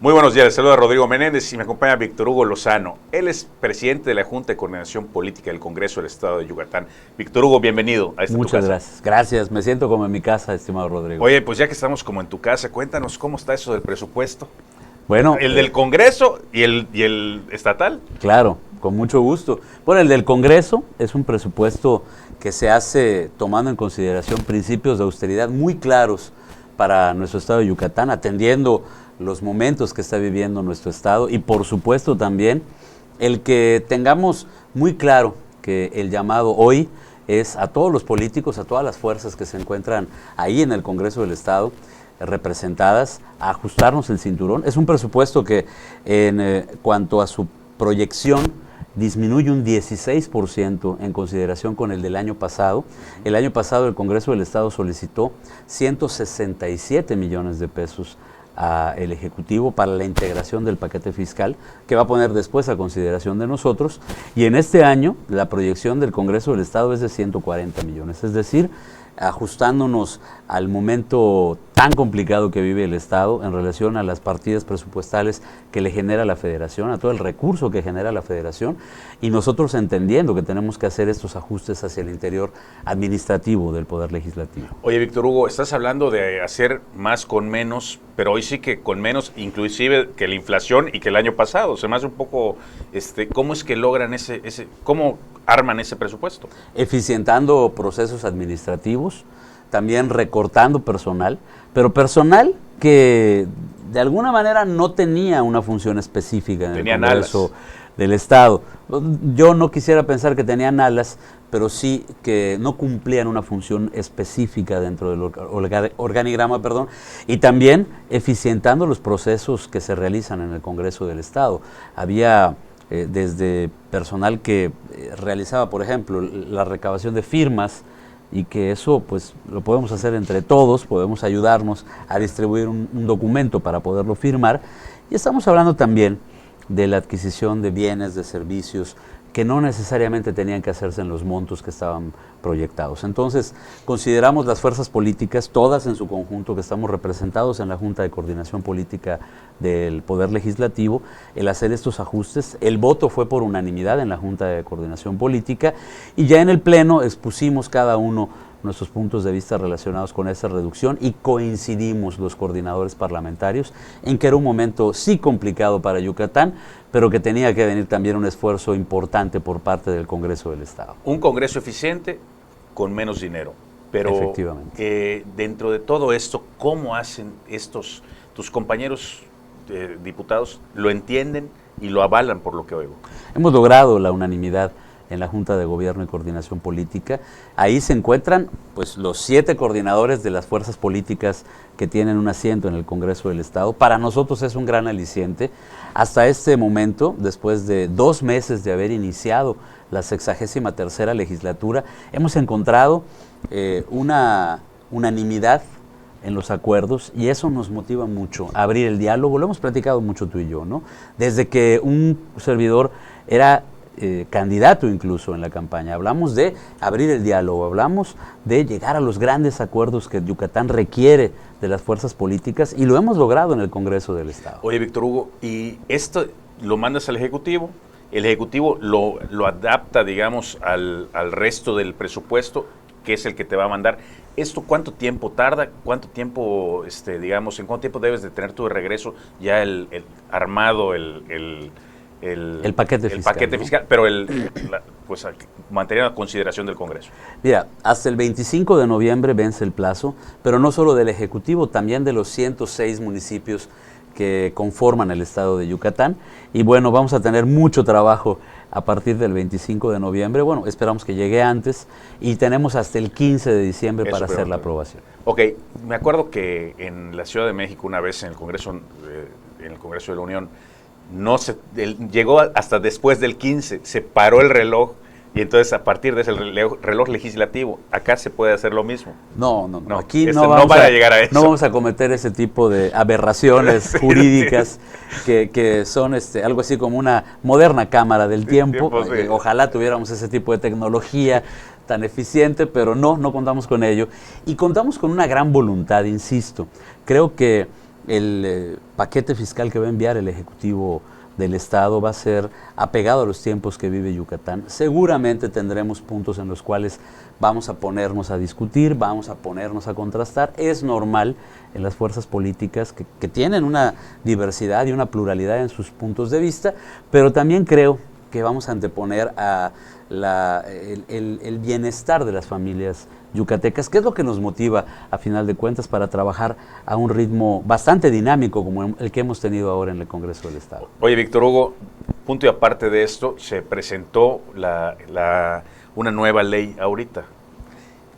Muy buenos días, les saluda Rodrigo Menéndez y me acompaña Víctor Hugo Lozano. Él es presidente de la Junta de Coordinación Política del Congreso del Estado de Yucatán. Víctor Hugo, bienvenido a esta Muchas tu casa. gracias. Gracias, me siento como en mi casa, estimado Rodrigo. Oye, pues ya que estamos como en tu casa, cuéntanos cómo está eso del presupuesto. Bueno, ¿El del Congreso y el estatal? Claro, con mucho gusto. Bueno, el del Congreso es un presupuesto que se hace tomando en consideración principios de austeridad muy claros para nuestro estado de Yucatán, atendiendo los momentos que está viviendo nuestro estado y por supuesto también el que tengamos muy claro que el llamado hoy es a todos los políticos, a todas las fuerzas que se encuentran ahí en el Congreso del Estado representadas, a ajustarnos el cinturón. Es un presupuesto que en cuanto a su proyección disminuye un 16% en consideración con el del año pasado. El año pasado el Congreso del Estado solicitó 167 millones de pesos al Ejecutivo para la integración del paquete fiscal, que va a poner después a consideración de nosotros, y en este año la proyección del Congreso del Estado es de 140 millones, es decir, ajustándonos al momento tan complicado que vive el Estado en relación a las partidas presupuestales que le genera la Federación, a todo el recurso que genera la Federación, y nosotros entendiendo que tenemos que hacer estos ajustes hacia el interior administrativo del Poder Legislativo. Oye, Víctor Hugo, estás hablando de hacer más con menos, pero hoy sí que con menos, inclusive que la inflación y que el año pasado. Se me hace un poco, ¿cómo es que logran cómo arman ese presupuesto? Eficientando procesos administrativos, también recortando personal, pero personal que de alguna manera no tenía una función específica en el Congreso del Estado. Yo no quisiera pensar que tenían alas, pero sí que no cumplían una función específica dentro del organigrama, y también eficientando los procesos que se realizan en el Congreso del Estado. Había desde personal que realizaba, por ejemplo, la recabación de firmas, y que eso pues lo podemos hacer entre todos, podemos ayudarnos a distribuir un documento para poderlo firmar, y estamos hablando también de la adquisición de bienes, de servicios, que no necesariamente tenían que hacerse en los montos que estaban proyectados. Entonces, consideramos las fuerzas políticas, todas en su conjunto, que estamos representados en la Junta de Coordinación Política del Poder Legislativo, el hacer estos ajustes. El voto fue por unanimidad en la Junta de Coordinación Política, y ya en el Pleno expusimos cada uno nuestros puntos de vista relacionados con esa reducción, y coincidimos los coordinadores parlamentarios en que era un momento sí complicado para Yucatán, pero que tenía que venir también un esfuerzo importante por parte del Congreso del Estado. Un Congreso eficiente con menos dinero, pero efectivamente, dentro de todo esto, ¿cómo hacen tus compañeros diputados? ¿Lo entienden y lo avalan por lo que oigo? Hemos logrado la unanimidad en la Junta de Gobierno y Coordinación Política. Ahí se encuentran pues los 7 coordinadores de las fuerzas políticas que tienen un asiento en el Congreso del Estado. Para nosotros es un gran aliciente. Hasta este momento, después de 2 meses de haber iniciado la 63ª legislatura, hemos encontrado una unanimidad en los acuerdos, y eso nos motiva mucho a abrir el diálogo. Lo hemos platicado mucho tú y yo, ¿no? Desde que un servidor era candidato incluso en la campaña, hablamos de abrir el diálogo, hablamos de llegar a los grandes acuerdos que Yucatán requiere de las fuerzas políticas, y lo hemos logrado en el Congreso del Estado. Oye, Víctor Hugo, ¿y esto lo mandas al Ejecutivo? ¿El Ejecutivo lo adapta, digamos, al resto del presupuesto, que es el que te va a mandar? ¿Esto cuánto tiempo tarda? ¿Cuánto tiempo, digamos, en cuánto tiempo debes de tener tú de regreso ya el armado, el paquete fiscal, paquete fiscal, ¿no? Pero pues manteniendo la consideración del Congreso. Mira, hasta el 25 de noviembre vence el plazo, pero no solo del Ejecutivo, también de los 106 municipios que conforman el estado de Yucatán. Y bueno, vamos a tener mucho trabajo a partir del 25 de noviembre. Bueno, esperamos que llegue antes, y tenemos hasta el 15 de diciembre para hacer la aprobación. Ok, me acuerdo que en la Ciudad de México una vez en el Congreso de la Unión, llegó hasta después del 15, se paró el reloj, y entonces a partir de ese reloj legislativo, acá se puede hacer lo mismo. No, aquí no vamos a cometer ese tipo de aberraciones jurídicas que son algo así como una moderna cámara del tiempo. Sí. Ojalá tuviéramos ese tipo de tecnología tan eficiente, pero no contamos con ello, y contamos con una gran voluntad, insisto. Creo que el paquete fiscal que va a enviar el Ejecutivo del Estado va a ser apegado a los tiempos que vive Yucatán. Seguramente tendremos puntos en los cuales vamos a ponernos a discutir, vamos a ponernos a contrastar. Es normal en las fuerzas políticas que tienen una diversidad y una pluralidad en sus puntos de vista, pero también creo que vamos a anteponer a el bienestar de las familias yucatecas, que es lo que nos motiva, a final de cuentas, para trabajar a un ritmo bastante dinámico como el que hemos tenido ahora en el Congreso del Estado. Oye, Víctor Hugo, punto y aparte de esto, se presentó una nueva ley ahorita,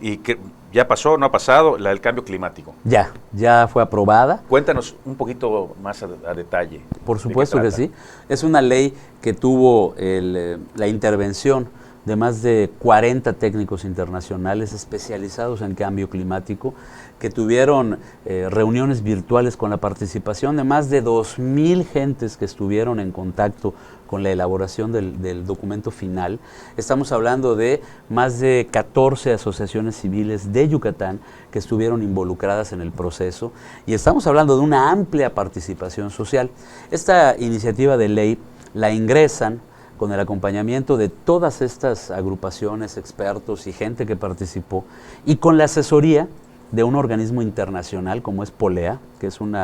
y que ya pasó, no ha pasado, la del cambio climático. Ya fue aprobada. Cuéntanos un poquito más a detalle. Por supuesto que sí. Es una ley que tuvo la intervención de más de 40 técnicos internacionales especializados en cambio climático, que tuvieron reuniones virtuales con la participación de más de 2,000 gentes que estuvieron en contacto con la elaboración del documento final. Estamos hablando de más de 14 asociaciones civiles de Yucatán que estuvieron involucradas en el proceso, y estamos hablando de una amplia participación social. Esta iniciativa de ley la ingresan con el acompañamiento de todas estas agrupaciones, expertos y gente que participó, y con la asesoría de un organismo internacional como es POLEA, que es un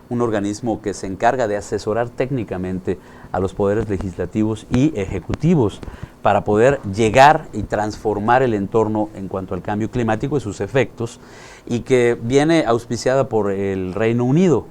organismo que se encarga de asesorar técnicamente a los poderes legislativos y ejecutivos para poder llegar y transformar el entorno en cuanto al cambio climático y sus efectos, y que viene auspiciada por el Reino Unido.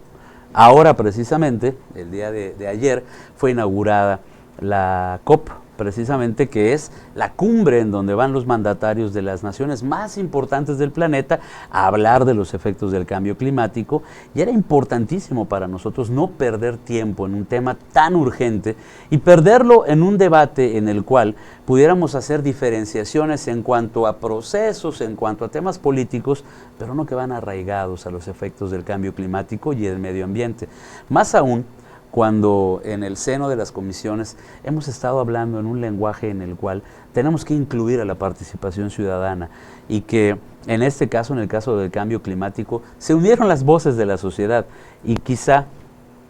Ahora, precisamente, el día de ayer, fue inaugurada la COP, precisamente, que es la cumbre en donde van los mandatarios de las naciones más importantes del planeta a hablar de los efectos del cambio climático, y era importantísimo para nosotros no perder tiempo en un tema tan urgente y perderlo en un debate en el cual pudiéramos hacer diferenciaciones en cuanto a procesos, en cuanto a temas políticos, pero no que van arraigados a los efectos del cambio climático y el medio ambiente. Más aún cuando en el seno de las comisiones hemos estado hablando en un lenguaje en el cual tenemos que incluir a la participación ciudadana, y que en este caso, en el caso del cambio climático, se unieron las voces de la sociedad, y quizá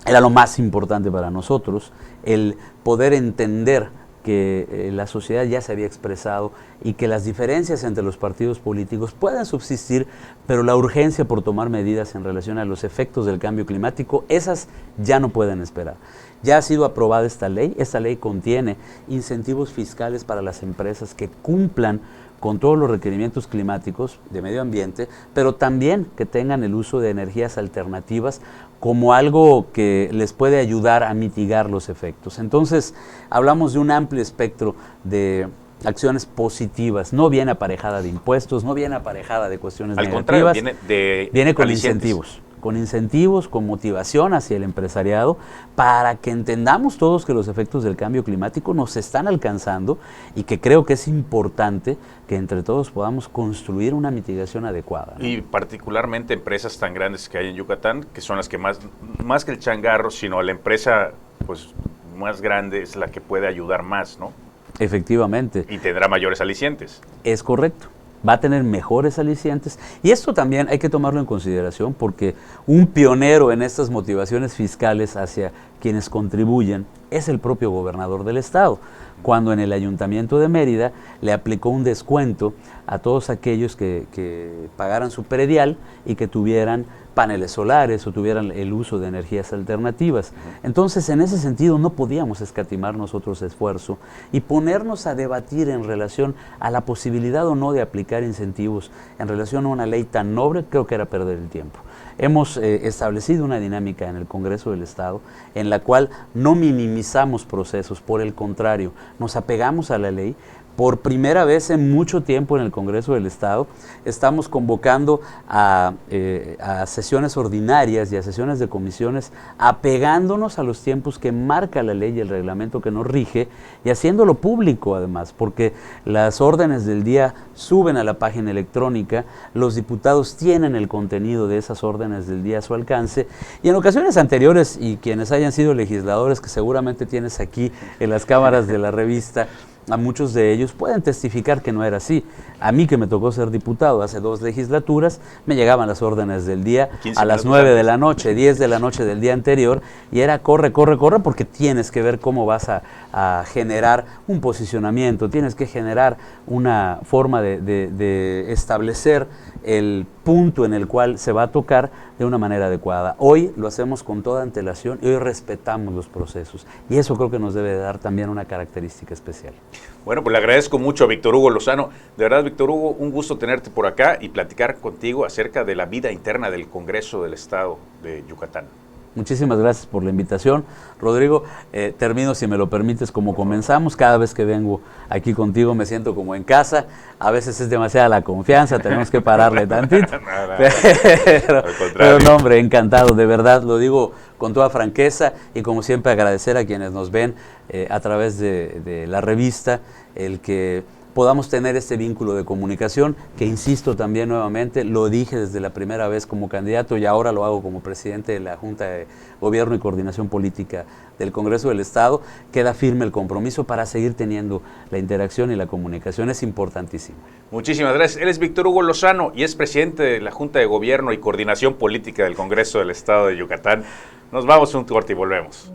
era lo más importante para nosotros el poder entender que la sociedad ya se había expresado y que las diferencias entre los partidos políticos pueden subsistir, pero la urgencia por tomar medidas en relación a los efectos del cambio climático, esas ya no pueden esperar. Ya ha sido aprobada esta ley contiene incentivos fiscales para las empresas que cumplan con todos los requerimientos climáticos de medio ambiente, pero también que tengan el uso de energías alternativas como algo que les puede ayudar a mitigar los efectos. Entonces, hablamos de un amplio espectro de acciones positivas. No viene aparejada de impuestos, no viene aparejada de cuestiones negativas. Al contrario, viene con incentivos, con motivación hacia el empresariado, para que entendamos todos que los efectos del cambio climático nos están alcanzando, y que creo que es importante que entre todos podamos construir una mitigación adecuada, ¿no? Y particularmente empresas tan grandes que hay en Yucatán, que son las que más que el changarro, sino la empresa pues más grande es la que puede ayudar más, ¿no? Efectivamente. Y tendrá mayores alicientes. Es correcto. Va a tener mejores alicientes, y esto también hay que tomarlo en consideración, porque un pionero en estas motivaciones fiscales hacia quienes contribuyen es el propio gobernador del estado, cuando en el Ayuntamiento de Mérida le aplicó un descuento a todos aquellos que pagaran su predial y que tuvieran paneles solares o tuvieran el uso de energías alternativas. Entonces, en ese sentido, no podíamos escatimar nosotros esfuerzo y ponernos a debatir en relación a la posibilidad o no de aplicar incentivos en relación a una ley tan noble. Creo que era perder el tiempo. Hemos establecido una dinámica en el Congreso del Estado en la cual no minimizamos procesos, por el contrario, nos apegamos a la ley. Por primera vez en mucho tiempo en el Congreso del Estado estamos convocando a sesiones ordinarias y a sesiones de comisiones, apegándonos a los tiempos que marca la ley y el reglamento que nos rige, y haciéndolo público además, porque las órdenes del día suben a la página electrónica, los diputados tienen el contenido de esas órdenes del día a su alcance, y en ocasiones anteriores, y quienes hayan sido legisladores, que seguramente tienes aquí en las cámaras de la revista, a muchos de ellos pueden testificar que no era así. A mí, que me tocó ser diputado hace 2 legislaturas, me llegaban las órdenes del día a las 9 de la noche, 10 de la noche del día anterior, y era corre, corre, corre, porque tienes que ver cómo vas a generar un posicionamiento, tienes que generar una forma de establecer el punto en el cual se va a tocar de una manera adecuada. Hoy lo hacemos con toda antelación y hoy respetamos los procesos, y eso creo que nos debe dar también una característica especial. Bueno, pues le agradezco mucho a Víctor Hugo Lozano. De verdad, Víctor Hugo, un gusto tenerte por acá y platicar contigo acerca de la vida interna del Congreso del Estado de Yucatán. Muchísimas gracias por la invitación, Rodrigo. Termino, si me lo permites, como comenzamos. Cada vez que vengo aquí contigo me siento como en casa. A veces es demasiada la confianza, tenemos que pararle tantito. Pero no, hombre, encantado, de verdad, lo digo con toda franqueza, y como siempre agradecer a quienes nos ven a través de la revista, el que podamos tener este vínculo de comunicación, que insisto también nuevamente, lo dije desde la primera vez como candidato y ahora lo hago como presidente de la Junta de Gobierno y Coordinación Política del Congreso del Estado. Queda firme el compromiso para seguir teniendo la interacción y la comunicación, es importantísimo. Muchísimas gracias. Él es Víctor Hugo Lozano y es presidente de la Junta de Gobierno y Coordinación Política del Congreso del Estado de Yucatán. Nos vamos a un corte y volvemos.